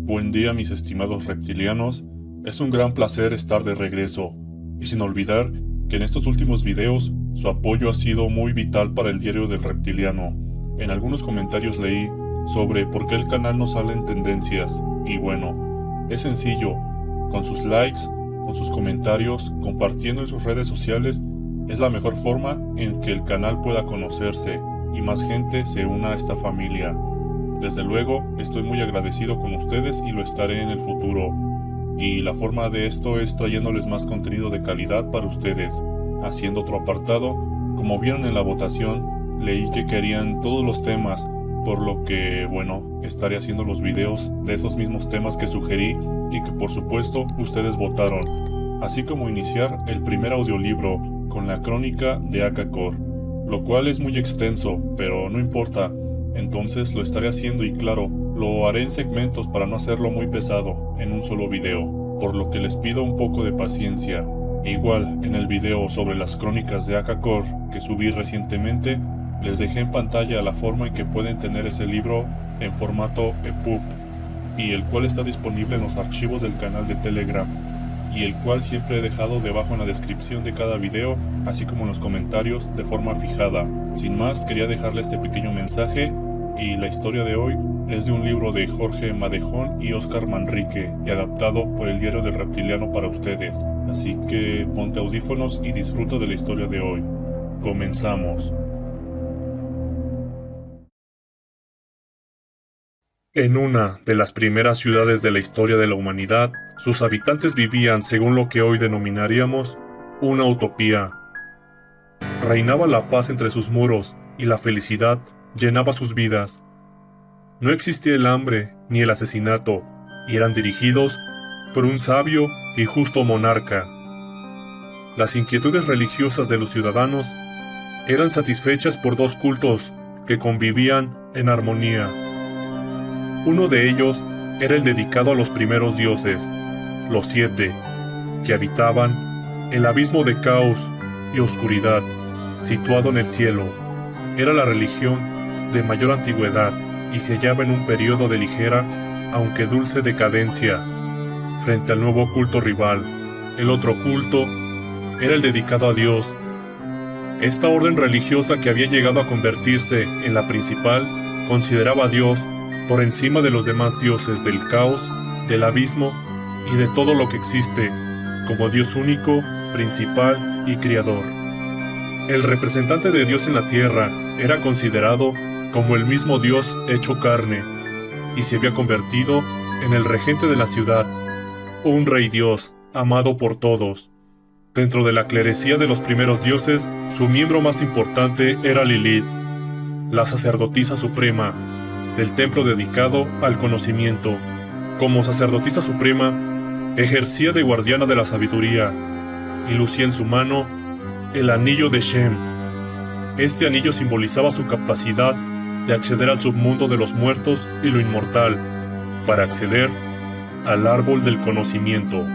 Buen día, mis estimados reptilianos. Es un gran placer estar de regreso, y sin olvidar que en estos últimos videos su apoyo ha sido muy vital para el Diario del Reptiliano. En algunos comentarios leí sobre por qué el canal no sale en tendencias, y bueno, es sencillo. Con sus likes, con sus comentarios, compartiendo en sus redes sociales, es la mejor forma en que el canal pueda conocerse y más gente se una a esta familia. Desde luego, estoy muy agradecido con ustedes y lo estaré en el futuro. Y la forma de esto es trayéndoles más contenido de calidad para ustedes. Haciendo otro apartado, como vieron en la votación, leí que querían todos los temas, por lo que, bueno, estaré haciendo los videos de esos mismos temas que sugerí y que por supuesto ustedes votaron. Así como iniciar el primer audiolibro con la crónica de Akakor, lo cual es muy extenso, pero no importa. Entonces lo estaré haciendo y claro, lo haré en segmentos para no hacerlo muy pesado en un solo video, por lo que les pido un poco de paciencia. Igual, en el video sobre las crónicas de Akakor que subí recientemente, les dejé en pantalla la forma en que pueden tener ese libro en formato EPUB, y el cual está disponible en los archivos del canal de Telegram, y el cual siempre he dejado debajo en la descripción de cada video, así como en los comentarios de forma fijada. Sin más, quería dejarle este pequeño mensaje. Y la historia de hoy es de un libro de Jorge Madejón y Oscar Manrique, y adaptado por el Diario del Reptiliano para ustedes. Así que ponte audífonos y disfruta de la historia de hoy. Comenzamos. En una de las primeras ciudades de la historia de la humanidad, sus habitantes vivían según lo que hoy denominaríamos una utopía. Reinaba la paz entre sus muros y la felicidad llenaba sus vidas. No existía el hambre ni el asesinato, y eran dirigidos por un sabio y justo monarca. Las inquietudes religiosas de los ciudadanos eran satisfechas por dos cultos que convivían en armonía. Uno de ellos era el dedicado a los primeros dioses, los 7, que habitaban el abismo de caos y oscuridad situado en el cielo. Era la religión de mayor antigüedad y se hallaba en un periodo de ligera, aunque dulce decadencia, frente al nuevo culto rival. El otro culto era el dedicado a Dios. Esta orden religiosa, que había llegado a convertirse en la principal, consideraba a Dios por encima de los demás dioses del caos, del abismo y de todo lo que existe, como Dios único, principal y creador. El representante de Dios en la tierra era considerado como el mismo Dios hecho carne, y se había convertido en el regente de la ciudad, un rey Dios, amado por todos. Dentro de la clerecía de los primeros dioses, su miembro más importante era Lilith, la sacerdotisa suprema, del templo dedicado al conocimiento. Como sacerdotisa suprema, ejercía de guardiana de la sabiduría, y lucía en su mano el anillo de Shem. Este anillo simbolizaba su capacidad de acceder al submundo de los muertos y lo inmortal, para acceder al árbol del conocimiento.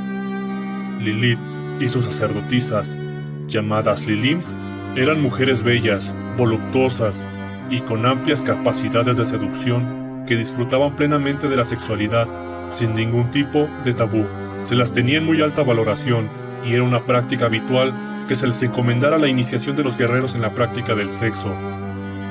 Lilith y sus sacerdotisas, llamadas Lilims, eran mujeres bellas, voluptuosas y con amplias capacidades de seducción que disfrutaban plenamente de la sexualidad, sin ningún tipo de tabú. Se las tenía en muy alta valoración, y era una práctica habitual que se les encomendara la iniciación de los guerreros en la práctica del sexo,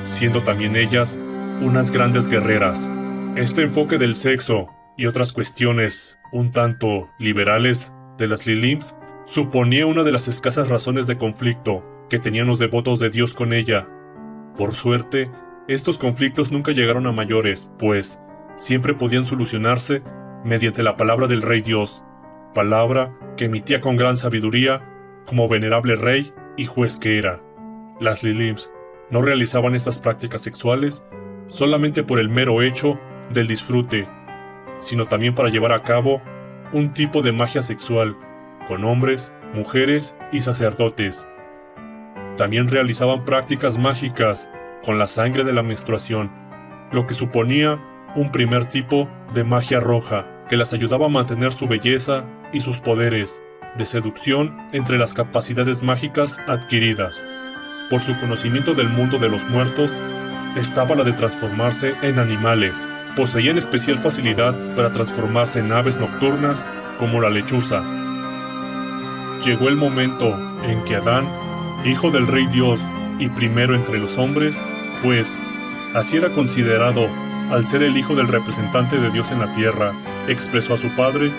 siendo también ellas unas grandes guerreras. Este enfoque del sexo y otras cuestiones un tanto liberales de las Lilims suponía una de las escasas razones de conflicto que tenían los devotos de Dios con ella. Por suerte, estos conflictos nunca llegaron a mayores, pues siempre podían solucionarse mediante la palabra del Rey Dios, palabra que emitía con gran sabiduría como venerable rey y juez que era. Las Lilims no realizaban estas prácticas sexuales solamente por el mero hecho del disfrute, sino también para llevar a cabo un tipo de magia sexual con hombres, mujeres y sacerdotes. También realizaban prácticas mágicas con la sangre de la menstruación, lo que suponía un primer tipo de magia roja que las ayudaba a mantener su belleza y sus poderes de seducción entre las capacidades mágicas adquiridas. Por su conocimiento del mundo de los muertos, estaba la de transformarse en animales, poseían especial facilidad para transformarse en aves nocturnas como la lechuza. Llegó el momento en que Adán, hijo del Rey Dios y primero entre los hombres, pues así era considerado al ser el hijo del representante de Dios en la tierra, expresó a su padre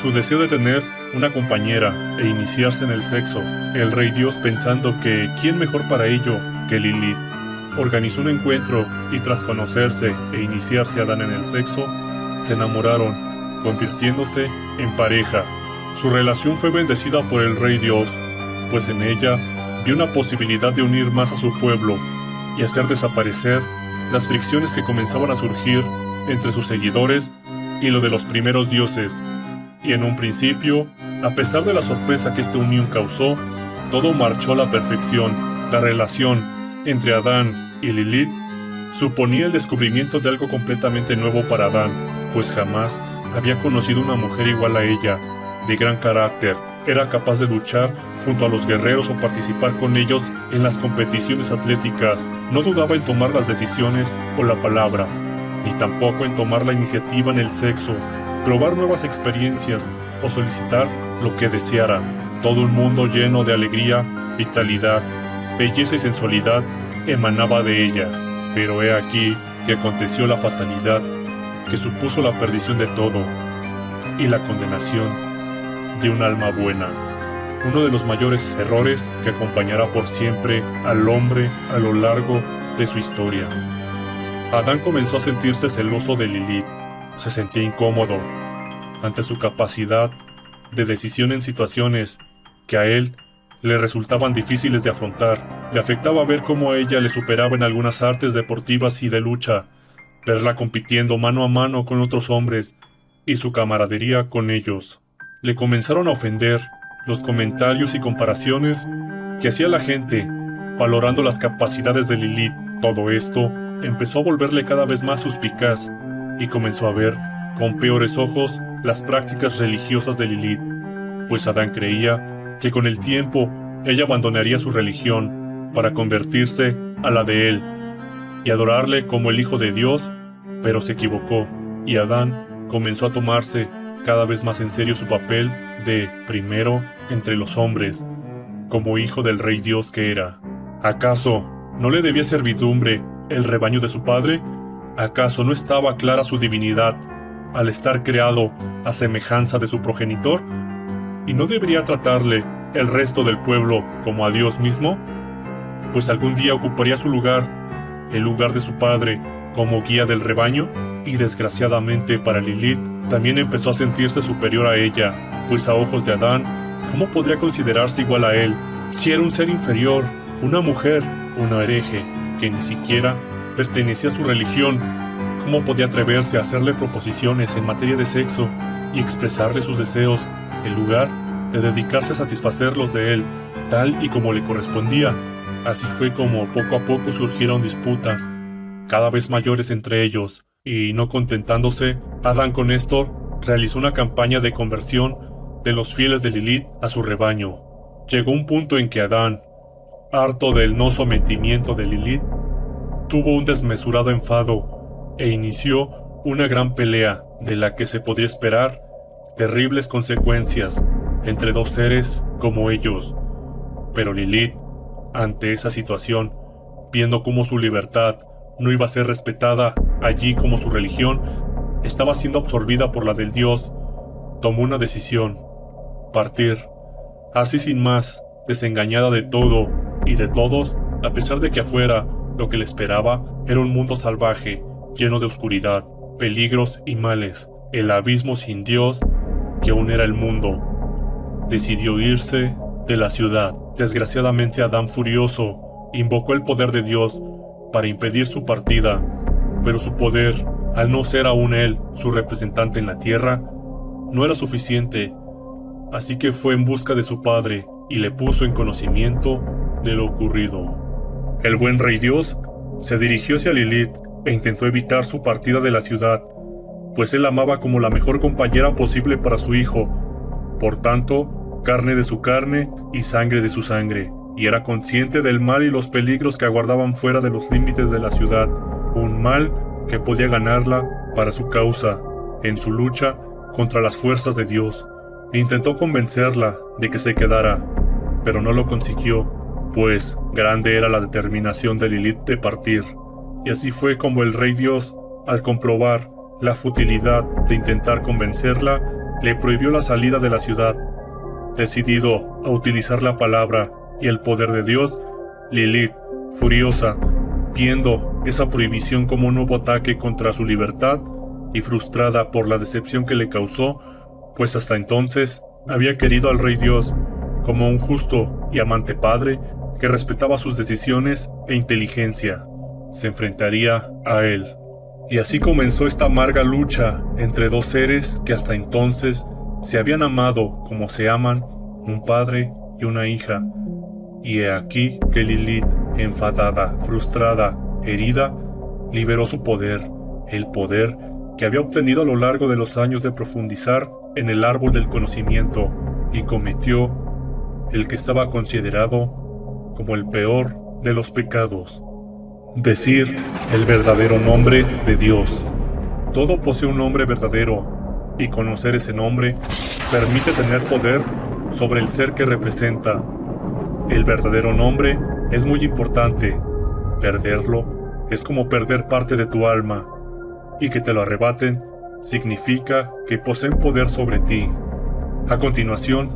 su deseo de tener una compañera e iniciarse en el sexo. El Rey Dios, pensando que quién mejor para ello que Lilith, organizó un encuentro y tras conocerse e iniciarse Adán en el sexo, se enamoraron, convirtiéndose en pareja. Su relación fue bendecida por el Rey Dios, pues en ella vio una posibilidad de unir más a su pueblo y hacer desaparecer las fricciones que comenzaban a surgir entre sus seguidores y lo de los primeros dioses. Y en un principio, a pesar de la sorpresa que esta unión causó, todo marchó a la perfección. La relación entre Adán y Lilith suponía el descubrimiento de algo completamente nuevo para Adán, pues jamás había conocido una mujer igual a ella, de gran carácter. Era capaz de luchar junto a los guerreros o participar con ellos en las competiciones atléticas. No dudaba en tomar las decisiones o la palabra, ni tampoco en tomar la iniciativa en el sexo, probar nuevas experiencias o solicitar lo que deseara. Todo un mundo lleno de alegría, vitalidad, belleza y sensualidad emanaba de ella. Pero he aquí que aconteció la fatalidad que supuso la perdición de todo y la condenación de un alma buena. Uno de los mayores errores que acompañará por siempre al hombre a lo largo de su historia. Adán comenzó a sentirse celoso de Lilith. Se sentía incómodo ante su capacidad de decisión en situaciones que a él le resultaban difíciles de afrontar. Le afectaba ver cómo ella le superaba en algunas artes deportivas y de lucha, verla compitiendo mano a mano con otros hombres y su camaradería con ellos. Le comenzaron a ofender los comentarios y comparaciones que hacía la gente, valorando las capacidades de Lilith. Todo esto empezó a volverle cada vez más suspicaz y comenzó a ver con peores ojos las prácticas religiosas de Lilith, pues Adán creía que con el tiempo ella abandonaría su religión para convertirse a la de él y adorarle como el Hijo de Dios, pero se equivocó y Adán comenzó a tomarse cada vez más en serio su papel de primero entre los hombres, como hijo del Rey Dios que era. ¿Acaso no le debía servidumbre el rebaño de su padre? ¿Acaso no estaba clara su divinidad al estar creado a semejanza de su progenitor? ¿Y no debería tratarle el resto del pueblo como a Dios mismo? Pues algún día ocuparía su lugar, el lugar de su padre, como guía del rebaño. Y desgraciadamente para Lilith también empezó a sentirse superior a ella, pues a ojos de Adán, ¿cómo podría considerarse igual a él? Si era un ser inferior, una mujer, una hereje, que ni siquiera pertenecía a su religión, ¿cómo podía atreverse a hacerle proposiciones en materia de sexo y expresarle sus deseos, en lugar de dedicarse a satisfacerlos de él, tal y como le correspondía? Así fue como poco a poco surgieron disputas, cada vez mayores entre ellos, y no contentándose, Adán con esto realizó una campaña de conversión de los fieles de Lilith a su rebaño. Llegó un punto en que Adán, harto del no sometimiento de Lilith, tuvo un desmesurado enfado e inició una gran pelea de la que se podría esperar terribles consecuencias entre dos seres como ellos. Pero Lilith, ante esa situación, viendo cómo su libertad no iba a ser respetada allí como su religión estaba siendo absorbida por la del Dios, tomó una decisión: partir, así sin más, desengañada de todo y de todos, a pesar de que afuera lo que le esperaba era un mundo salvaje, lleno de oscuridad, peligros y males, el abismo sin Dios que aún era el mundo. Decidió irse de la ciudad. Desgraciadamente Adán, furioso, invocó el poder de Dios para impedir su partida, pero su poder, al no ser aún él su representante en la tierra, no era suficiente, así que fue en busca de su padre y le puso en conocimiento de lo ocurrido. El buen Rey Dios se dirigió hacia Lilith e intentó evitar su partida de la ciudad, pues él amaba como la mejor compañera posible para su hijo, por tanto, carne de su carne y sangre de su sangre, y era consciente del mal y los peligros que aguardaban fuera de los límites de la ciudad, un mal que podía ganarla para su causa, en su lucha contra las fuerzas de Dios. Intentó convencerla de que se quedara, pero no lo consiguió, pues grande era la determinación de Lilith de partir. Y así fue como el Rey Dios, al comprobar la futilidad de intentar convencerla, le prohibió la salida de la ciudad. Decidido a utilizar la palabra y el poder de Dios, Lilith, furiosa, viendo esa prohibición como un nuevo ataque contra su libertad y frustrada por la decepción que le causó, pues hasta entonces había querido al Rey Dios como un justo y amante padre que respetaba sus decisiones e inteligencia, se enfrentaría a él. Y así comenzó esta amarga lucha entre dos seres que hasta entonces se habían amado como se aman un padre y una hija. Y he aquí que Lilith, enfadada, frustrada, herida, liberó su poder, el poder que había obtenido a lo largo de los años de profundizar en el árbol del conocimiento, y cometió el que estaba considerado como el peor de los pecados: decir el verdadero nombre de Dios. Todo posee un nombre verdadero, y conocer ese nombre permite tener poder sobre el ser que representa. El verdadero nombre es muy importante. Perderlo es como perder parte de tu alma, y que te lo arrebaten significa que poseen poder sobre ti. A continuación,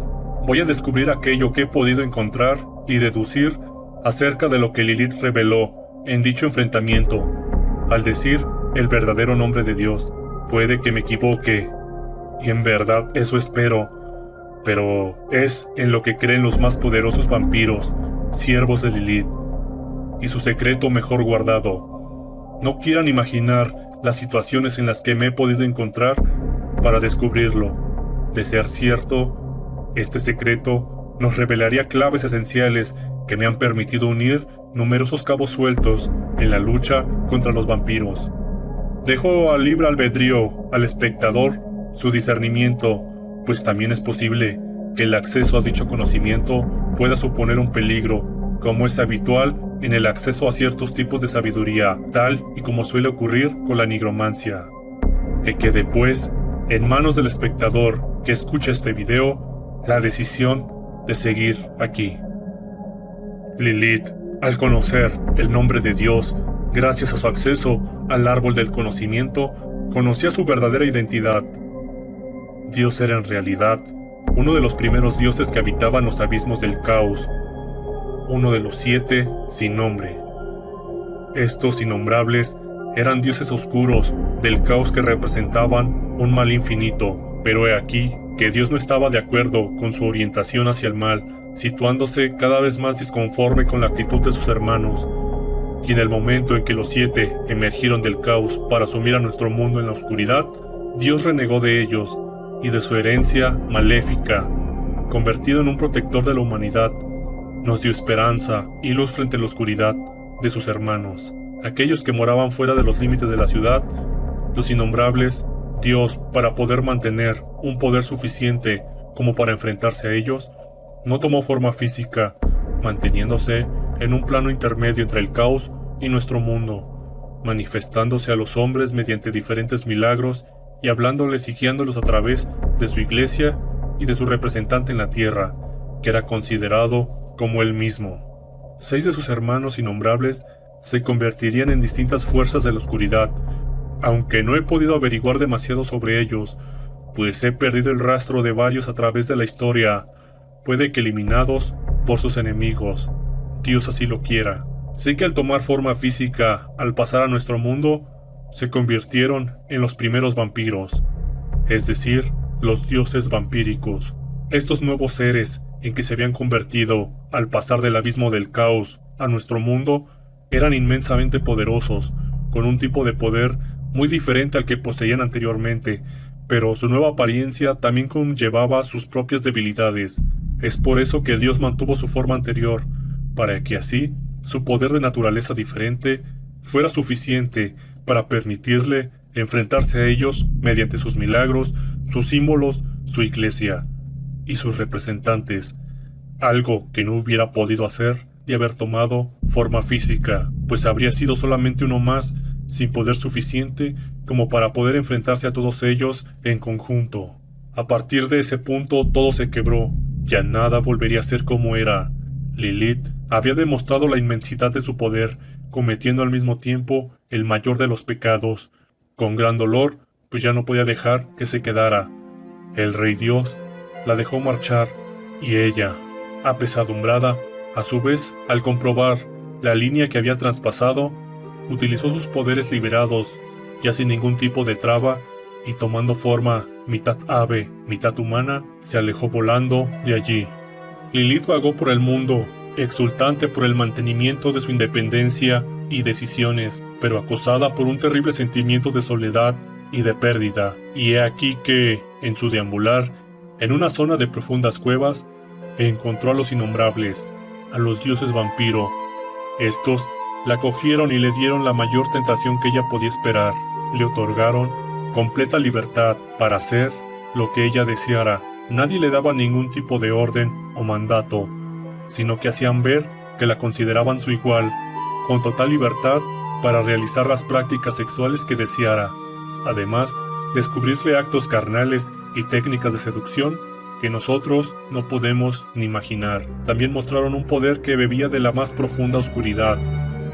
voy a descubrir aquello que he podido encontrar y deducir acerca de lo que Lilith reveló en dicho enfrentamiento. Al decir el verdadero nombre de Dios, puede que me equivoque, y en verdad eso espero, pero es en lo que creen los más poderosos vampiros, siervos de Lilith, y su secreto mejor guardado. No quieran imaginar las situaciones en las que me he podido encontrar para descubrirlo. De ser cierto, este secreto nos revelaría claves esenciales que me han permitido unir numerosos cabos sueltos en la lucha contra los vampiros. Dejo al libre albedrío al espectador su discernimiento, pues también es posible que el acceso a dicho conocimiento pueda suponer un peligro, como es habitual en el acceso a ciertos tipos de sabiduría, tal y como suele ocurrir con la nigromancia. Que quede pues en manos del espectador que escucha este video la decisión de seguir aquí. Lilith, al conocer el nombre de Dios, gracias a su acceso al árbol del conocimiento, conocía su verdadera identidad. Dios era en realidad uno de los primeros dioses que habitaban los abismos del caos, uno de los 7 sin nombre. Estos innombrables eran dioses oscuros del caos que representaban un mal infinito, pero he aquí que Dios no estaba de acuerdo con su orientación hacia el mal, situándose cada vez más disconforme con la actitud de sus hermanos. Y en el momento en que los 7 emergieron del caos para sumir a nuestro mundo en la oscuridad, Dios renegó de ellos y de su herencia maléfica. Convertido en un protector de la humanidad, nos dio esperanza y luz frente a la oscuridad de sus hermanos, aquellos que moraban fuera de los límites de la ciudad, los innombrables. Dios, para poder mantener un poder suficiente como para enfrentarse a ellos, no tomó forma física, manteniéndose en un plano intermedio entre el caos y nuestro mundo, manifestándose a los hombres mediante diferentes milagros y hablándoles y guiándolos a través de su iglesia y de su representante en la tierra, que era considerado como él mismo. 6 de sus hermanos innombrables se convertirían en distintas fuerzas de la oscuridad, aunque no he podido averiguar demasiado sobre ellos, pues he perdido el rastro de varios a través de la historia, puede que eliminados por sus enemigos. Dios así lo quiera. Sé que al tomar forma física, al pasar a nuestro mundo, se convirtieron en los primeros vampiros, es decir, los dioses vampíricos. Estos nuevos seres en que se habían convertido al pasar del abismo del caos a nuestro mundo eran inmensamente poderosos, con un tipo de poder muy diferente al que poseían anteriormente, pero su nueva apariencia también conllevaba sus propias debilidades. Es por eso que Dios mantuvo su forma anterior, para que así su poder de naturaleza diferente fuera suficiente para permitirle enfrentarse a ellos mediante sus milagros, sus símbolos, su iglesia y sus representantes, algo que no hubiera podido hacer de haber tomado forma física, pues habría sido solamente uno más, sin poder suficiente como para poder enfrentarse a todos ellos en conjunto. A partir de ese punto todo se quebró, ya nada volvería a ser como era. Lilith había demostrado la inmensidad de su poder, cometiendo al mismo tiempo el mayor de los pecados. Con gran dolor, pues ya no podía dejar que se quedara. El Rey Dios la dejó marchar, y ella, apesadumbrada, a su vez, al comprobar la línea que había traspasado, utilizó sus poderes liberados, ya sin ningún tipo de traba, y tomando forma mitad ave, mitad humana, se alejó volando de allí. Lilith vagó por el mundo, exultante por el mantenimiento de su independencia y decisiones, pero acosada por un terrible sentimiento de soledad y de pérdida. Y he aquí que, en su deambular, en una zona de profundas cuevas, encontró a los innombrables, a los dioses vampiro. Estos la acogieron y le dieron la mayor tentación que ella podía esperar. Le otorgaron completa libertad para hacer lo que ella deseara. Nadie le daba ningún tipo de orden o mandato, sino que hacían ver que la consideraban su igual, con total libertad para realizar las prácticas sexuales que deseara. Además, descubrirle actos carnales y técnicas de seducción que nosotros no podemos ni imaginar. También mostraron un poder que bebía de la más profunda oscuridad,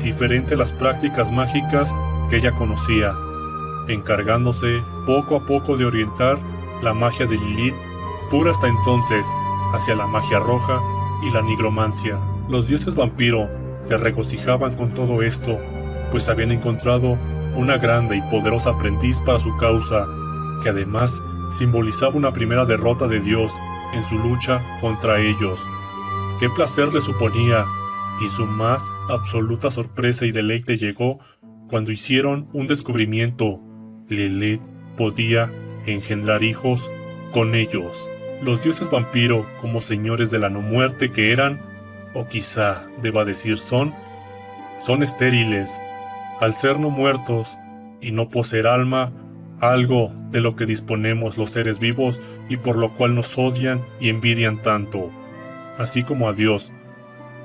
diferente a las prácticas mágicas que ella conocía, encargándose poco a poco de orientar la magia de Lilith, pura hasta entonces, hacia la magia roja y la nigromancia. Los dioses vampiro se regocijaban con todo esto, pues habían encontrado una grande y poderosa aprendiz para su causa, que además simbolizaba una primera derrota de Dios en su lucha contra ellos. Qué placer le suponía, y su más absoluta sorpresa y deleite llegó cuando hicieron un descubrimiento. Lilith podía engendrar hijos con ellos. Los dioses vampiro, como señores de la no muerte que eran, o quizá deba decir son estériles. Al ser no muertos y no poseer alma, algo de lo que disponemos los seres vivos y por lo cual nos odian y envidian tanto, así como a Dios,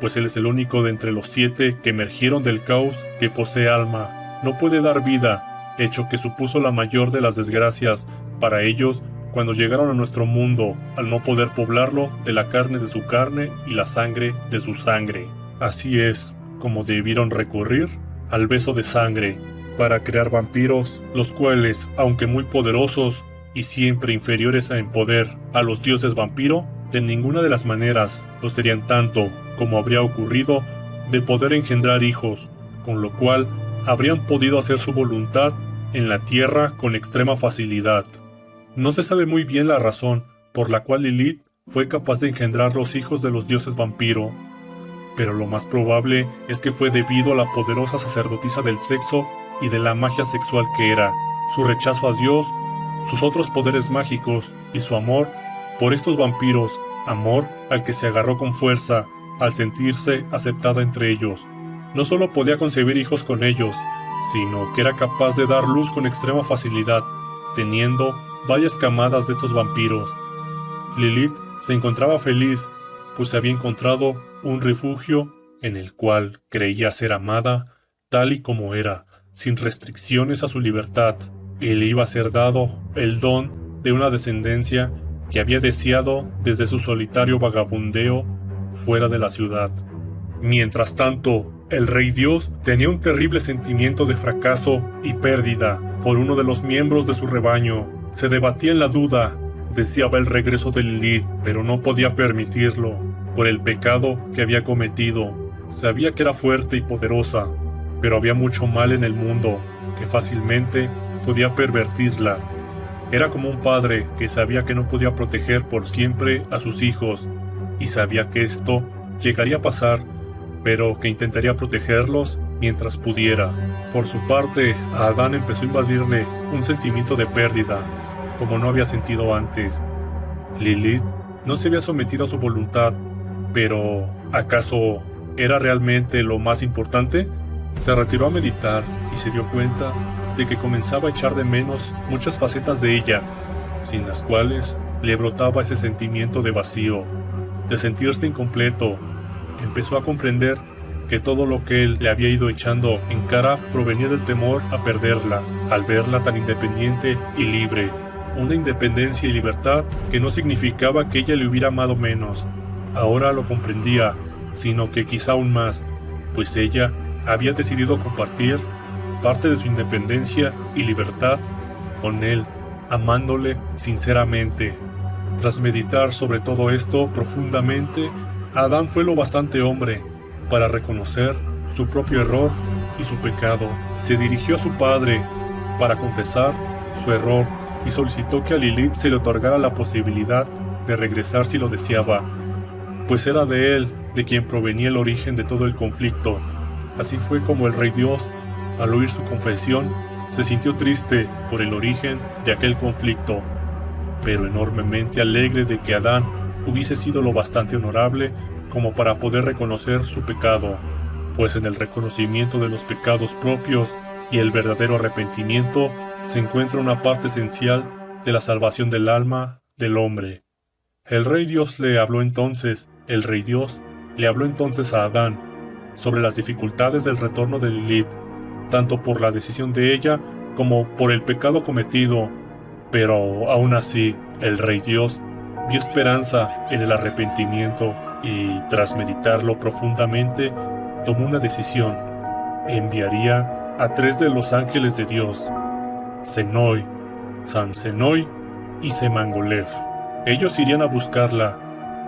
pues Él es el único de entre los 7 que emergieron del caos que posee alma, no puede dar vida, hecho que supuso la mayor de las desgracias para ellos cuando llegaron a nuestro mundo, al no poder poblarlo de la carne de su carne y la sangre de su sangre. Así es como debieron recurrir al beso de sangre para crear vampiros, los cuales, aunque muy poderosos y siempre inferiores en poder a los dioses vampiro, de ninguna de las maneras lo serían tanto como habría ocurrido de poder engendrar hijos, con lo cual habrían podido hacer su voluntad en la tierra con extrema facilidad. No se sabe muy bien la razón por la cual Lilith fue capaz de engendrar los hijos de los dioses vampiro, pero lo más probable es que fue debido a la poderosa sacerdotisa del sexo y de la magia sexual que era, su rechazo a Dios, sus otros poderes mágicos y su amor por estos vampiros, amor al que se agarró con fuerza al sentirse aceptada entre ellos. No solo podía concebir hijos con ellos, sino que era capaz de dar luz con extrema facilidad, teniendo varias camadas de estos vampiros. Lilith se encontraba feliz, pues había encontrado un refugio en el cual creía ser amada tal y como era, sin restricciones a su libertad, y le iba a ser dado el don de una descendencia que había deseado desde su solitario vagabundeo fuera de la ciudad. Mientras tanto, el Rey Dios tenía un terrible sentimiento de fracaso y pérdida por uno de los miembros de su rebaño. Se debatía en la duda, deseaba el regreso de Lilith, pero no podía permitirlo, por el pecado que había cometido. Sabía que era fuerte y poderosa, pero había mucho mal en el mundo, que fácilmente podía pervertirla. Era como un padre que sabía que no podía proteger por siempre a sus hijos, y sabía que esto llegaría a pasar, pero que intentaría protegerlos mientras pudiera. Por su parte, a Adán empezó a invadirle un sentimiento de pérdida, como no había sentido antes. Lilith no se había sometido a su voluntad, pero ¿acaso era realmente lo más importante? Se retiró a meditar y se dio cuenta de que comenzaba a echar de menos muchas facetas de ella, sin las cuales le brotaba ese sentimiento de vacío, de sentirse incompleto. Empezó a comprender que todo lo que él le había ido echando en cara provenía del temor a perderla, al verla tan independiente y libre. Una independencia y libertad que no significaba que ella le hubiera amado menos. Ahora lo comprendía, sino que quizá aún más, pues ella había decidido compartir parte de su independencia y libertad con él, amándole sinceramente. Tras meditar sobre todo esto profundamente, Adán fue lo bastante hombre para reconocer su propio error y su pecado. Se dirigió a su padre para confesar su error y solicitó que a Lilith se le otorgara la posibilidad de regresar si lo deseaba, pues era de él de quien provenía el origen de todo el conflicto. Así fue como el Rey Dios, al oír su confesión, se sintió triste por el origen de aquel conflicto, pero enormemente alegre de que Adán hubiese sido lo bastante honorable como para poder reconocer su pecado, pues en el reconocimiento de los pecados propios y el verdadero arrepentimiento se encuentra una parte esencial de la salvación del alma del hombre. El Rey Dios le habló entonces a Adán sobre las dificultades del retorno de Lilith, tanto por la decisión de ella como por el pecado cometido, pero aún así el Rey Dios vio esperanza en el arrepentimiento y, tras meditarlo profundamente, tomó una decisión. Enviaría a 3 de los ángeles de Dios, Senoi, San Senoi y Semangolev. Ellos irían a buscarla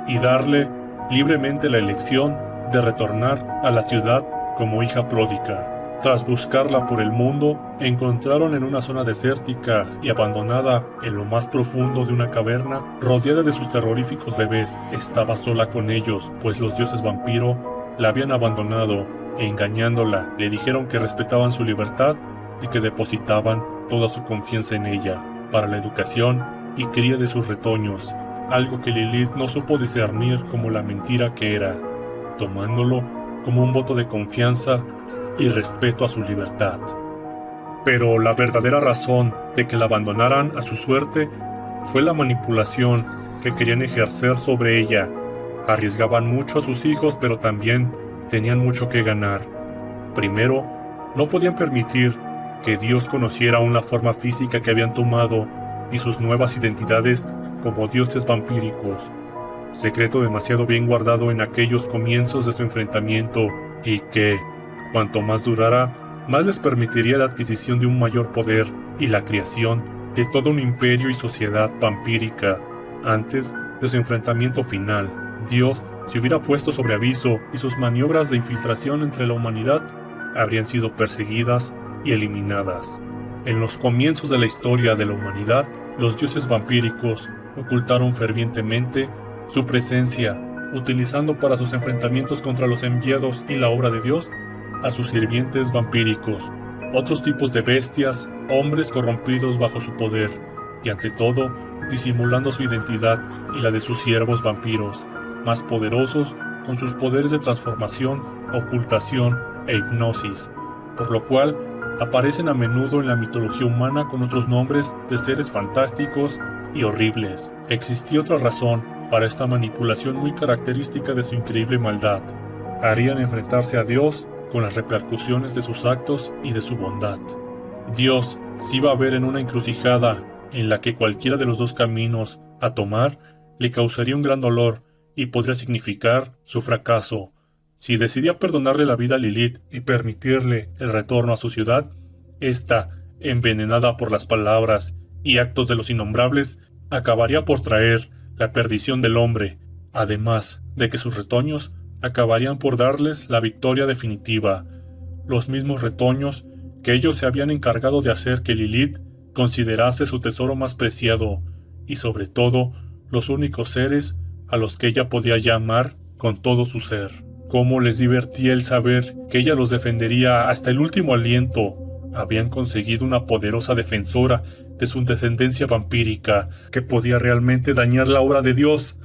y darle libremente la elección de retornar a la ciudad como hija pródiga. Tras buscarla por el mundo, encontraron en una zona desértica y abandonada en lo más profundo de una caverna, rodeada de sus terroríficos bebés. Estaba sola con ellos, pues los dioses vampiro la habían abandonado e, engañándola, le dijeron que respetaban su libertad y que depositaban toda su confianza en ella para la educación y cría de sus retoños, algo que Lilith no supo discernir como la mentira que era, tomándolo como un voto de confianza y respeto a su libertad. Pero la verdadera razón de que la abandonaran a su suerte fue la manipulación que querían ejercer sobre ella. Arriesgaban mucho a sus hijos, pero también tenían mucho que ganar. Primero, no podían permitir que Dios conociera aún la forma física que habían tomado y sus nuevas identidades como dioses vampíricos, secreto demasiado bien guardado en aquellos comienzos de su enfrentamiento y que, cuanto más durara, más les permitiría la adquisición de un mayor poder y la creación de todo un imperio y sociedad vampírica. Antes de su enfrentamiento final, Dios se hubiera puesto sobre aviso y sus maniobras de infiltración entre la humanidad habrían sido perseguidas y eliminadas. En los comienzos de la historia de la humanidad, los dioses vampíricos ocultaron fervientemente su presencia, utilizando para sus enfrentamientos contra los enviados y la obra de Dios a sus sirvientes vampíricos, otros tipos de bestias, hombres corrompidos bajo su poder, y ante todo, disimulando su identidad y la de sus siervos vampiros, más poderosos con sus poderes de transformación, ocultación e hipnosis, por lo cual aparecen a menudo en la mitología humana con otros nombres de seres fantásticos y horribles. Existía otra razón para esta manipulación muy característica de su increíble maldad. Harían enfrentarse a Dios con las repercusiones de sus actos y de su bondad. Dios se iba a ver en una encrucijada en la que cualquiera de los dos caminos a tomar le causaría un gran dolor y podría significar su fracaso. Si decidía perdonarle la vida a Lilith y permitirle el retorno a su ciudad, esta, envenenada por las palabras y actos de los innombrables, acabaría por traer la perdición del hombre, además de que sus retoños acabarían por darles la victoria definitiva, los mismos retoños que ellos se habían encargado de hacer que Lilith considerase su tesoro más preciado, y sobre todo los únicos seres a los que ella podía llamar con todo su ser. Cómo les divertía el saber que ella los defendería hasta el último aliento. Habían conseguido una poderosa defensora de su descendencia vampírica que podía realmente dañar la obra de Dios.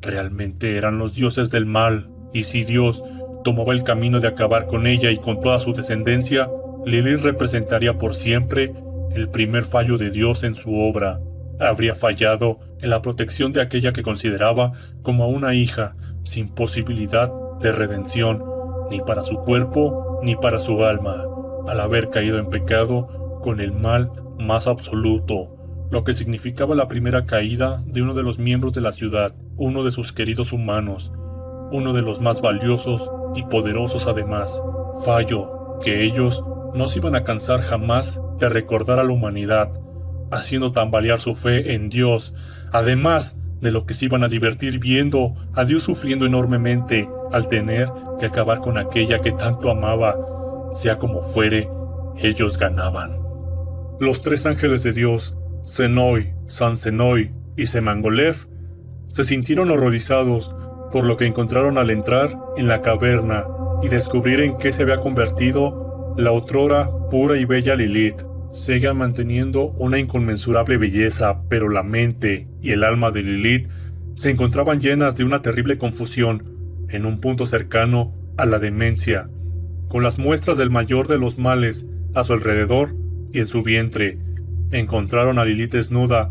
Realmente eran los dioses del mal, y si Dios tomaba el camino de acabar con ella y con toda su descendencia, Lilith representaría por siempre el primer fallo de Dios en su obra. Habría fallado en la protección de aquella que consideraba como a una hija sin posibilidad de redención, ni para su cuerpo, ni para su alma, al haber caído en pecado con el mal más absoluto, lo que significaba la primera caída de uno de los miembros de la ciudad, uno de sus queridos humanos, uno de los más valiosos y poderosos además, fallo que ellos no se iban a cansar jamás de recordar a la humanidad, haciendo tambalear su fe en Dios, además de lo que se iban a divertir viendo a Dios sufriendo enormemente al tener que acabar con aquella que tanto amaba. Sea como fuere, ellos ganaban. Los tres ángeles de Dios, Senoi, Sansenoi y Semangolev, se sintieron horrorizados por lo que encontraron al entrar en la caverna y descubrir en qué se había convertido la otrora pura y bella Lilith. Seguía manteniendo una inconmensurable belleza, pero la mente y el alma de Lilith se encontraban llenas de una terrible confusión, en un punto cercano a la demencia, con las muestras del mayor de los males a su alrededor y en su vientre. Encontraron a Lilith desnuda,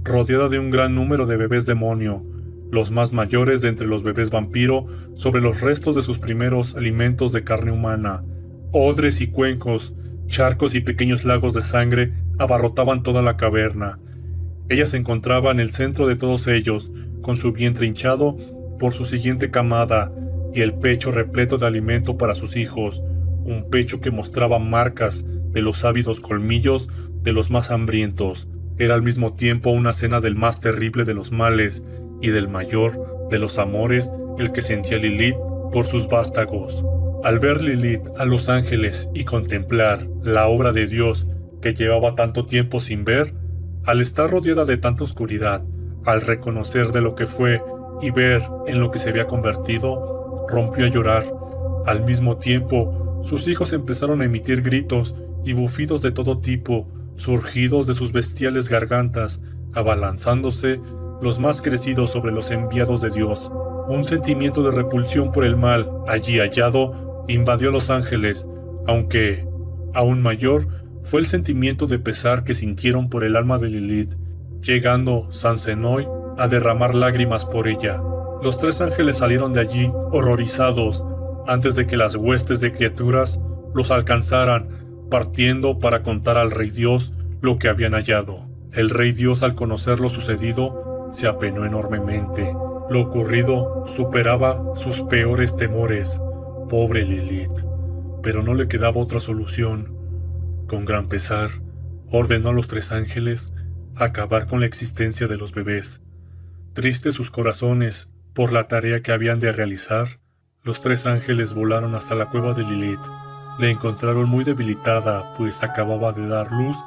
rodeada de un gran número de bebés demonio, los más mayores de entre los bebés vampiro, sobre los restos de sus primeros alimentos de carne humana. Odres y cuencos, charcos y pequeños lagos de sangre abarrotaban toda la caverna. Ella se encontraba en el centro de todos ellos, con su vientre hinchado por su siguiente camada y el pecho repleto de alimento para sus hijos, un pecho que mostraba marcas de los ávidos colmillos de los más hambrientos. Era al mismo tiempo una cena del más terrible de los males y del mayor de los amores el que sentía Lilith por sus vástagos. Al ver Lilith a los ángeles y contemplar la obra de Dios que llevaba tanto tiempo sin ver, al estar rodeada de tanta oscuridad, al reconocer de lo que fue y ver en lo que se había convertido, rompió a llorar. Al mismo tiempo, sus hijos empezaron a emitir gritos y bufidos de todo tipo, surgidos de sus bestiales gargantas, abalanzándose los más crecidos sobre los enviados de Dios. Un sentimiento de repulsión por el mal, allí hallado, invadió a los ángeles, aunque, aún mayor, fue el sentimiento de pesar que sintieron por el alma de Lilith, llegando Sansenoi a derramar lágrimas por ella. Los tres ángeles salieron de allí, horrorizados, antes de que las huestes de criaturas los alcanzaran, partiendo para contar al Rey Dios lo que habían hallado. El Rey Dios, al conocer lo sucedido, se apenó enormemente. Lo ocurrido superaba sus peores temores. Pobre Lilith. Pero no le quedaba otra solución. Con gran pesar, ordenó a los tres ángeles acabar con la existencia de los bebés. Tristes sus corazones por la tarea que habían de realizar, los tres ángeles volaron hasta la cueva de Lilith. Le encontraron muy debilitada, pues acababa de dar luz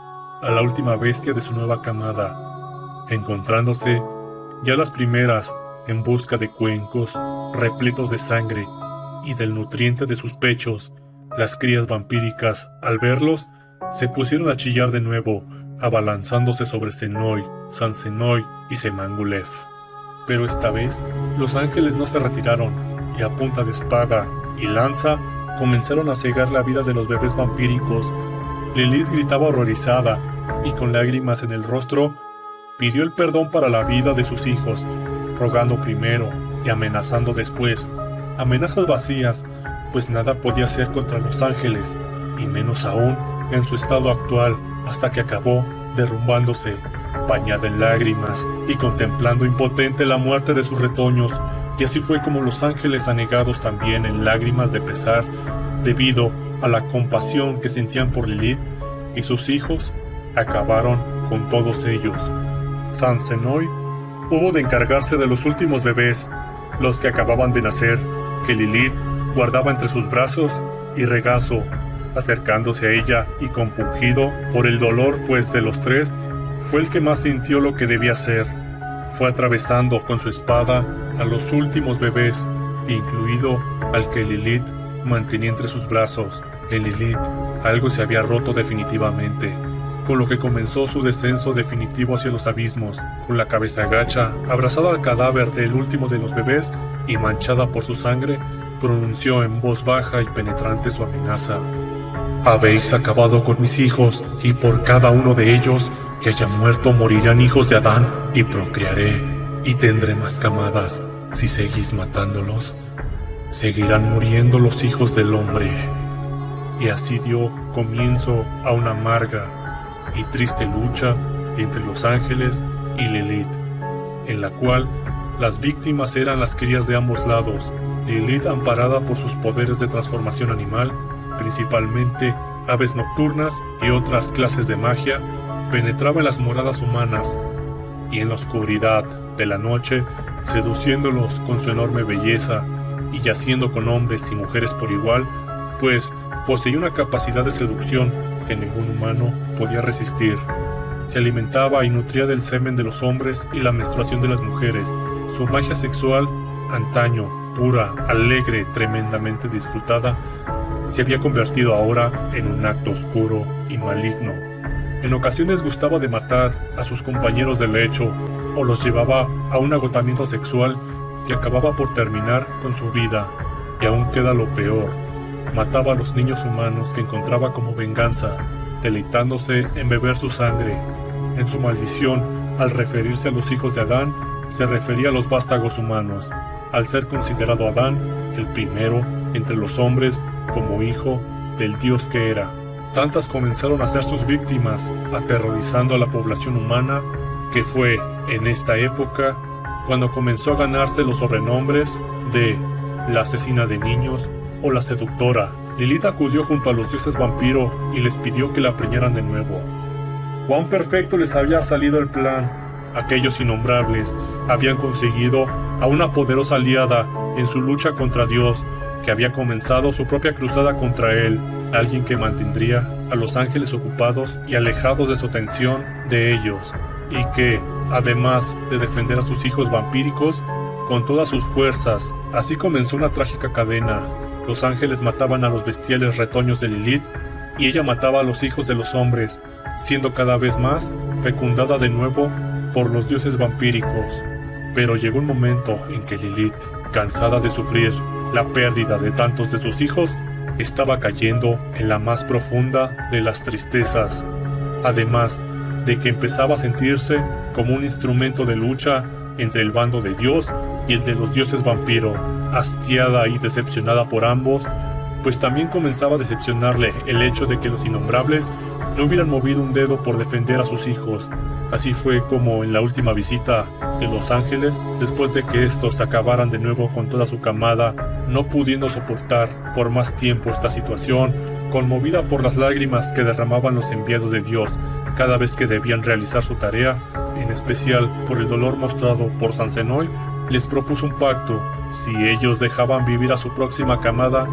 a la última bestia de su nueva camada, encontrándose ya las primeras en busca de cuencos repletos de sangre y del nutriente de sus pechos. Las crías vampíricas, al verlos, se pusieron a chillar de nuevo, abalanzándose sobre Senoi, Sansenoi y Semangolev. Pero esta vez, los ángeles no se retiraron, y a punta de espada y lanza comenzaron a cegar la vida de los bebés vampíricos. Lilith gritaba horrorizada, y con lágrimas en el rostro, pidió el perdón para la vida de sus hijos, rogando primero y amenazando después. Amenazas vacías, pues nada podía hacer contra los ángeles, y menos aún en su estado actual, hasta que acabó derrumbándose, bañada en lágrimas y contemplando impotente la muerte de sus retoños. Y así fue como los ángeles, anegados también en lágrimas de pesar debido a la compasión que sentían por Lilith y sus hijos, acabaron con todos ellos. Sansenoi hubo de encargarse de los últimos bebés, los que acababan de nacer, que Lilith guardaba entre sus brazos y regazo, acercándose a ella y compungido por el dolor, pues de los tres fue el que más sintió lo que debía hacer. Fue atravesando con su espada a los últimos bebés, incluido al que Lilith mantenía entre sus brazos. En Lilith algo se había roto definitivamente, con lo que comenzó su descenso definitivo hacia los abismos. Con la cabeza gacha, abrazada al cadáver del último de los bebés y manchada por su sangre, pronunció en voz baja y penetrante su amenaza. Habéis acabado con mis hijos, y por cada uno de ellos que haya muerto morirán hijos de Adán, y procrearé, y tendré más camadas, si seguís matándolos. seguirán muriendo los hijos del hombre. Y así dio comienzo a una amarga y triste lucha entre los ángeles y Lilith, en la cual las víctimas eran las crías de ambos lados. Lilith, amparada por sus poderes de transformación animal, principalmente aves nocturnas y otras clases de magia, penetraba en las moradas humanas y en la oscuridad de la noche, seduciéndolos con su enorme belleza y yaciendo con hombres y mujeres por igual, pues poseía una capacidad de seducción que ningún humano podía resistir. Se alimentaba y nutría del semen de los hombres y la menstruación de las mujeres. Su magia sexual, antaño pura, alegre, tremendamente disfrutada, se había convertido ahora en un acto oscuro y maligno. En ocasiones gustaba de matar a sus compañeros de lecho o los llevaba a un agotamiento sexual que acababa por terminar con su vida. Y aún queda lo peor: mataba a los niños humanos que encontraba como venganza, deleitándose en beber su sangre. En su maldición, al referirse a los hijos de Adán, se refería a los vástagos humanos, al ser considerado Adán el primero entre los hombres como hijo del Dios que era. Tantas comenzaron a ser sus víctimas, aterrorizando a la población humana, que fue en esta época cuando comenzó a ganarse los sobrenombres de la asesina de niños o la seductora. Lilith acudió junto a los dioses vampiro y les pidió que la preñaran de nuevo. Cuán perfecto les había salido el plan. Aquellos innombrables habían conseguido a una poderosa aliada en su lucha contra Dios, que había comenzado su propia cruzada contra él, alguien que mantendría a los ángeles ocupados y alejados de su atención de ellos, y que, además de defender a sus hijos vampíricos con todas sus fuerzas. Así comenzó una trágica cadena. Los ángeles mataban a los bestiales retoños de Lilith, y ella mataba a los hijos de los hombres, siendo cada vez más fecundada de nuevo por los dioses vampíricos. Pero llegó un momento en que Lilith, cansada de sufrir la pérdida de tantos de sus hijos, estaba cayendo en la más profunda de las tristezas, además de que empezaba a sentirse como un instrumento de lucha entre el bando de Dios y el de los dioses vampiro. Hastiada y decepcionada por ambos, pues también comenzaba a decepcionarle el hecho de que los innombrables no hubieran movido un dedo por defender a sus hijos. Así fue como en la última visita de los ángeles, después de que estos acabaran de nuevo con toda su camada, no pudiendo soportar por más tiempo esta situación, conmovida por las lágrimas que derramaban los enviados de Dios cada vez que debían realizar su tarea, en especial por el dolor mostrado por Sansenoy, les propuso un pacto. Si ellos dejaban vivir a su próxima camada,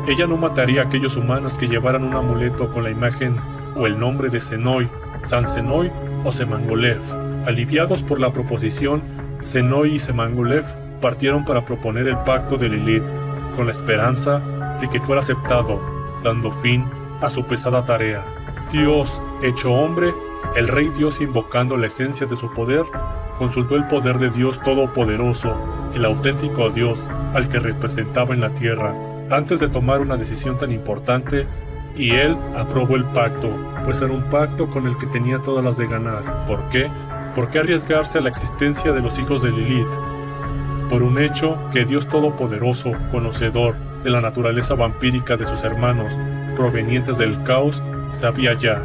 ella no mataría a aquellos humanos que llevaran un amuleto con la imagen o el nombre de Senoy, Sansenoy o Semangolev. Aliviados por la proposición, Senoy y Semangolev partieron para proponer el pacto de Lilith, con la esperanza de que fuera aceptado, dando fin a su pesada tarea. Dios, hecho hombre, el rey Dios, invocando la esencia de su poder, consultó el poder de Dios Todopoderoso, el auténtico Dios al que representaba en la tierra, antes de tomar una decisión tan importante, y él aprobó el pacto, pues era un pacto con el que tenía todas las de ganar. ¿Por qué? ¿Por qué arriesgarse a la existencia de los hijos de Lilith? Por un hecho que Dios Todopoderoso, conocedor de la naturaleza vampírica de sus hermanos, provenientes del caos, sabía ya.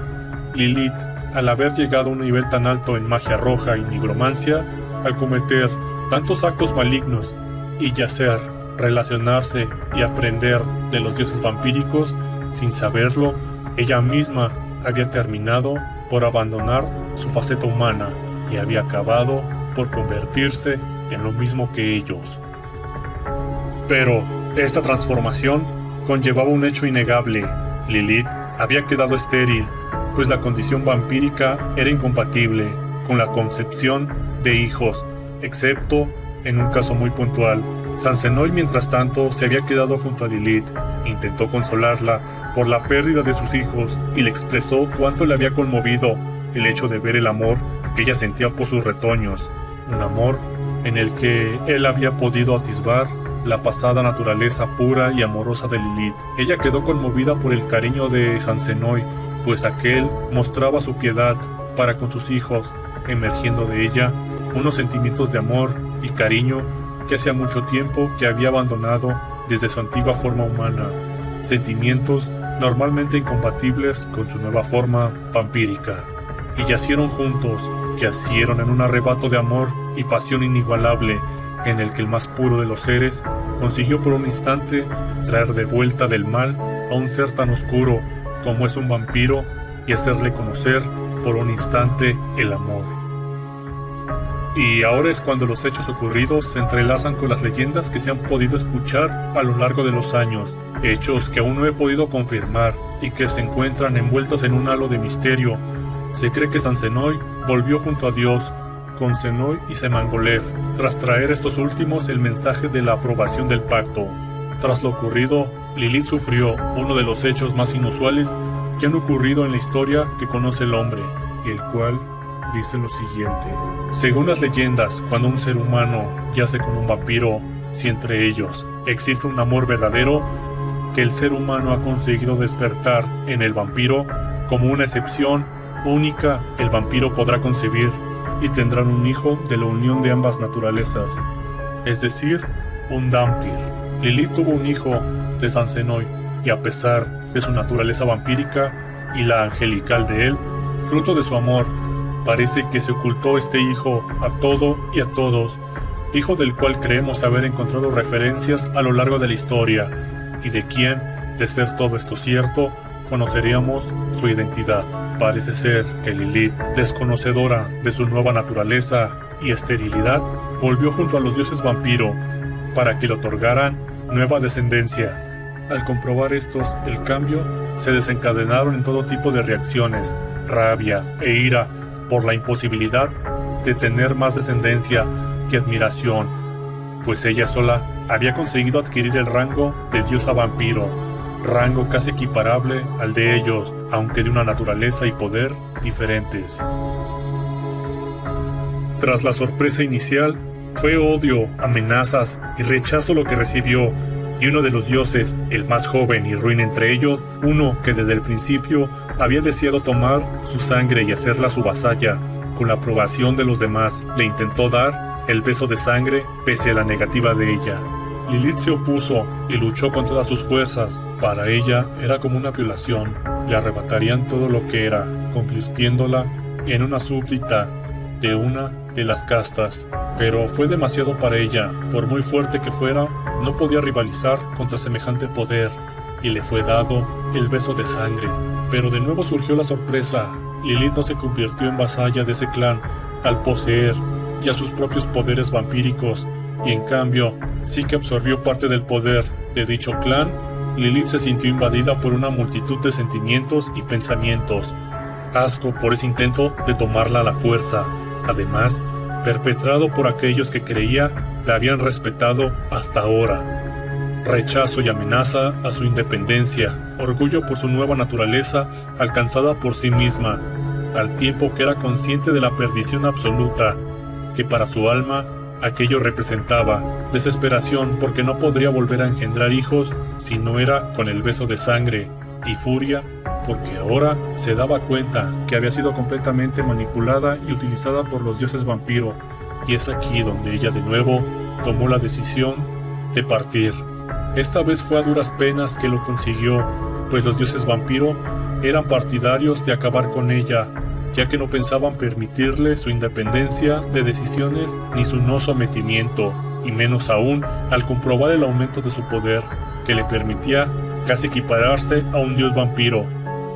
Lilith, al haber llegado a un nivel tan alto en magia roja y nigromancia, al cometer tantos actos malignos y yacer, relacionarse y aprender de los dioses vampíricos, sin saberlo, ella misma había terminado por abandonar su faceta humana y había acabado por convertirse en lo mismo que ellos. Pero esta transformación conllevaba un hecho innegable. Lilith había quedado estéril, pues la condición vampírica era incompatible con la concepción de hijos, excepto en un caso muy puntual. Sansenoy, mientras tanto, se había quedado junto a Lilith. Intentó consolarla por la pérdida de sus hijos y le expresó cuánto le había conmovido el hecho de ver el amor que ella sentía por sus retoños, un amor en el que él había podido atisbar la pasada naturaleza pura y amorosa de Lilith. Ella quedó conmovida por el cariño de Sansenoy, pues aquel mostraba su piedad para con sus hijos, emergiendo de ella unos sentimientos de amor y cariño que hacía mucho tiempo que había abandonado desde su antigua forma humana, sentimientos normalmente incompatibles con su nueva forma vampírica, y yacieron juntos, yacieron en un arrebato de amor y pasión inigualable, en el que el más puro de los seres consiguió por un instante traer de vuelta del mal a un ser tan oscuro como es un vampiro y hacerle conocer por un instante el amor. Y ahora es cuando los hechos ocurridos se entrelazan con las leyendas que se han podido escuchar a lo largo de los años, hechos que aún no he podido confirmar y que se encuentran envueltos en un halo de misterio. Se cree que San Zenoy volvió junto a Dios con Zenoy y Semangolev, tras traer estos últimos el mensaje de la aprobación del pacto. Tras lo ocurrido, Lilith sufrió uno de los hechos más inusuales que han ocurrido en la historia que conoce el hombre, el cual dice lo siguiente. Según las leyendas, cuando un ser humano yace con un vampiro, si entre ellos existe un amor verdadero, que el ser humano ha conseguido despertar en el vampiro, como una excepción única, el vampiro podrá concebir y tendrán un hijo de la unión de ambas naturalezas, es decir, un Dhampir. Lilith tuvo un hijo de San Zenoy, y a pesar de su naturaleza vampírica y la angelical de él, fruto de su amor, parece que se ocultó este hijo a todo y a todos, hijo del cual creemos haber encontrado referencias a lo largo de la historia, y de quien, de ser todo esto cierto, conoceríamos su identidad. Parece ser que Lilith, desconocedora de su nueva naturaleza y esterilidad, volvió junto a los dioses vampiro para que le otorgaran nueva descendencia. Al comprobar estos el cambio, se desencadenaron en todo tipo de reacciones, rabia e ira por la imposibilidad de tener más descendencia y admiración, pues ella sola había conseguido adquirir el rango de diosa vampiro, rango casi equiparable al de ellos, aunque de una naturaleza y poder diferentes. Tras la sorpresa inicial, fue odio, amenazas y rechazo lo que recibió, y uno de los dioses, el más joven y ruin entre ellos, uno que desde el principio había deseado tomar su sangre y hacerla su vasalla, con la aprobación de los demás, le intentó dar el beso de sangre pese a la negativa de ella. Lilith se opuso y luchó con todas sus fuerzas. Para ella era como una violación, le arrebatarían todo lo que era, convirtiéndola en una súbdita de una de las castas. Pero fue demasiado para ella, por muy fuerte que fuera, no podía rivalizar contra semejante poder, y le fue dado el beso de sangre. Pero de nuevo surgió la sorpresa. Lilith no se convirtió en vasalla de ese clan al poseer ya sus propios poderes vampíricos, y en cambio sí que absorbió parte del poder de dicho clan. Lilith se sintió invadida por una multitud de sentimientos y pensamientos, asco por ese intento de tomarla a la fuerza, además perpetrado por aquellos que creía la habían respetado hasta ahora, rechazo y amenaza a su independencia, orgullo por su nueva naturaleza alcanzada por sí misma, al tiempo que era consciente de la perdición absoluta que para su alma aquello representaba, desesperación porque no podría volver a engendrar hijos si no era con el beso de sangre, y furia porque ahora se daba cuenta que había sido completamente manipulada y utilizada por los dioses vampiro, y es aquí donde ella de nuevo tomó la decisión de partir. Esta vez fue a duras penas que lo consiguió, pues los dioses vampiro eran partidarios de acabar con ella, ya que no pensaban permitirle su independencia de decisiones ni su no sometimiento, y menos aún al comprobar el aumento de su poder, que le permitía casi equipararse a un dios vampiro.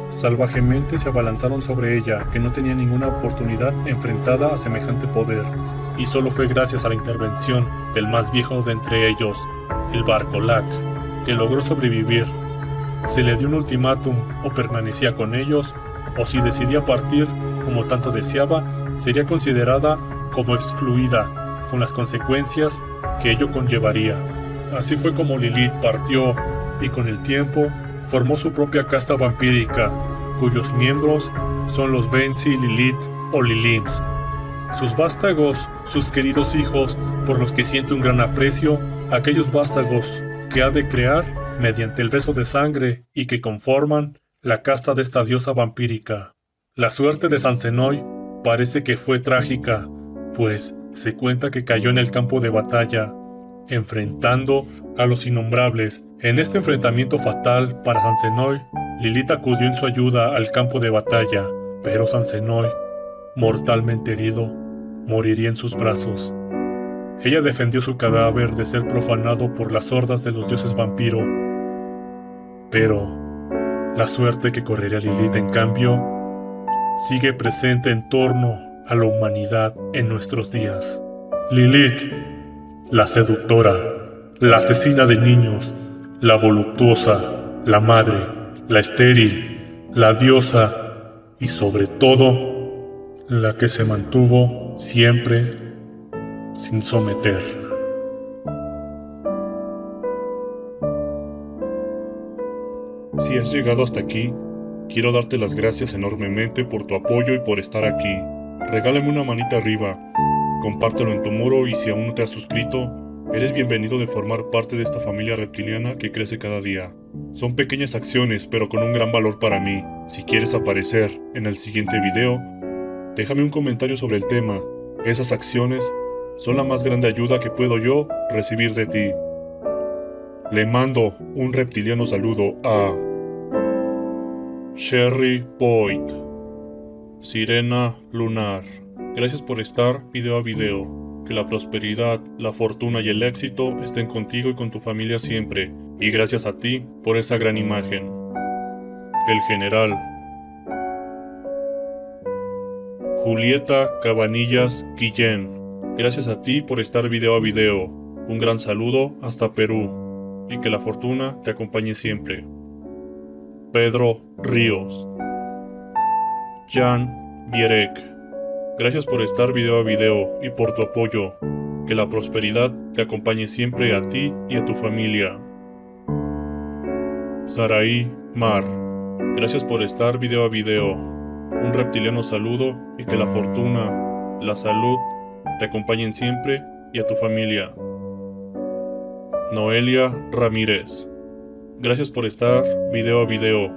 Salvajemente se abalanzaron sobre ella, que no tenía ninguna oportunidad enfrentada a semejante poder, y solo fue gracias a la intervención del más viejo de entre ellos, el Barkolak, que logró sobrevivir. Se le dio un ultimátum: o permanecía con ellos, o si decidía partir, como tanto deseaba, sería considerada como excluida, con las consecuencias que ello conllevaría. Así fue como Lilith partió, y con el tiempo formó su propia casta vampírica, cuyos miembros son los Benzi Lilith o Lilims. Sus vástagos, sus queridos hijos, por los que siente un gran aprecio, aquellos vástagos que ha de crear mediante el beso de sangre y que conforman la casta de esta diosa vampírica. La suerte de San Zenoy parece que fue trágica, pues se cuenta que cayó en el campo de batalla, enfrentando a los innombrables. En este enfrentamiento fatal para Sansenoy, Lilith acudió en su ayuda al campo de batalla, pero Sansenoy, mortalmente herido, moriría en sus brazos. Ella defendió su cadáver de ser profanado por las hordas de los dioses vampiro, pero la suerte que correría Lilith, en cambio, sigue presente en torno a la humanidad en nuestros días. Lilith, la seductora, la asesina de niños, la voluptuosa, la madre, la estéril, la diosa y sobre todo, la que se mantuvo siempre sin someter. Si has llegado hasta aquí, quiero darte las gracias enormemente por tu apoyo y por estar aquí. Regálame una manita arriba, compártelo en tu muro y si aún no te has suscrito, eres bienvenido de formar parte de esta familia reptiliana que crece cada día. Son pequeñas acciones, pero con un gran valor para mí. Si quieres aparecer en el siguiente video, déjame un comentario sobre el tema. Esas acciones son la más grande ayuda que puedo yo recibir de ti. Le mando un reptiliano saludo a Sherry Point, Sirena Lunar. Gracias por estar video a video. Que la prosperidad, la fortuna y el éxito estén contigo y con tu familia siempre. Y gracias a ti por esa gran imagen. El general Julieta Cabanillas Guillén. Gracias a ti por estar video a video. Un gran saludo hasta Perú. Y que la fortuna te acompañe siempre. Pedro Ríos. Jan Bierek. Gracias por estar video a video y por tu apoyo. Que la prosperidad te acompañe siempre a ti y a tu familia. Saraí Mar. Gracias por estar video a video. Un reptiliano saludo y que la fortuna, la salud, te acompañen siempre y a tu familia. Noelia Ramírez. Gracias por estar video a video.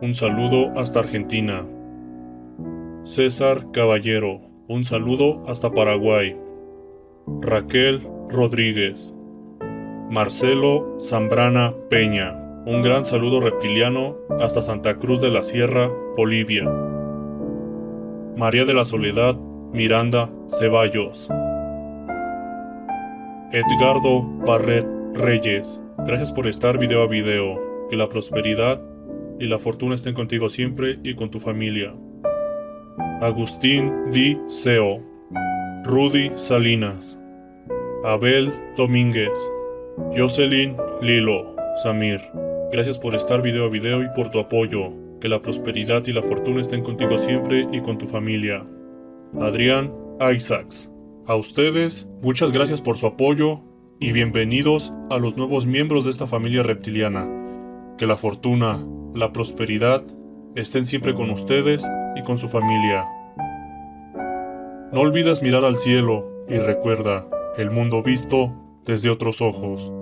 Un saludo hasta Argentina. César Caballero. Un saludo hasta Paraguay. Raquel Rodríguez. Marcelo Zambrana Peña. Un gran saludo reptiliano hasta Santa Cruz de la Sierra, Bolivia. María de la Soledad Miranda Ceballos. Edgardo Barret Reyes. Gracias por estar video a video. Que la prosperidad y la fortuna estén contigo siempre y con tu familia. Agustín Di Seo. Rudy Salinas. Abel Domínguez. Jocelyn Lilo Samir. Gracias por estar video a video y por tu apoyo. Que la prosperidad y la fortuna estén contigo siempre y con tu familia. Adrián Isaacs. A ustedes, muchas gracias por su apoyo y bienvenidos a los nuevos miembros de esta familia reptiliana. Que la fortuna, la prosperidad estén siempre con ustedes y con su familia. No olvides mirar al cielo y recuerda el mundo visto desde otros ojos.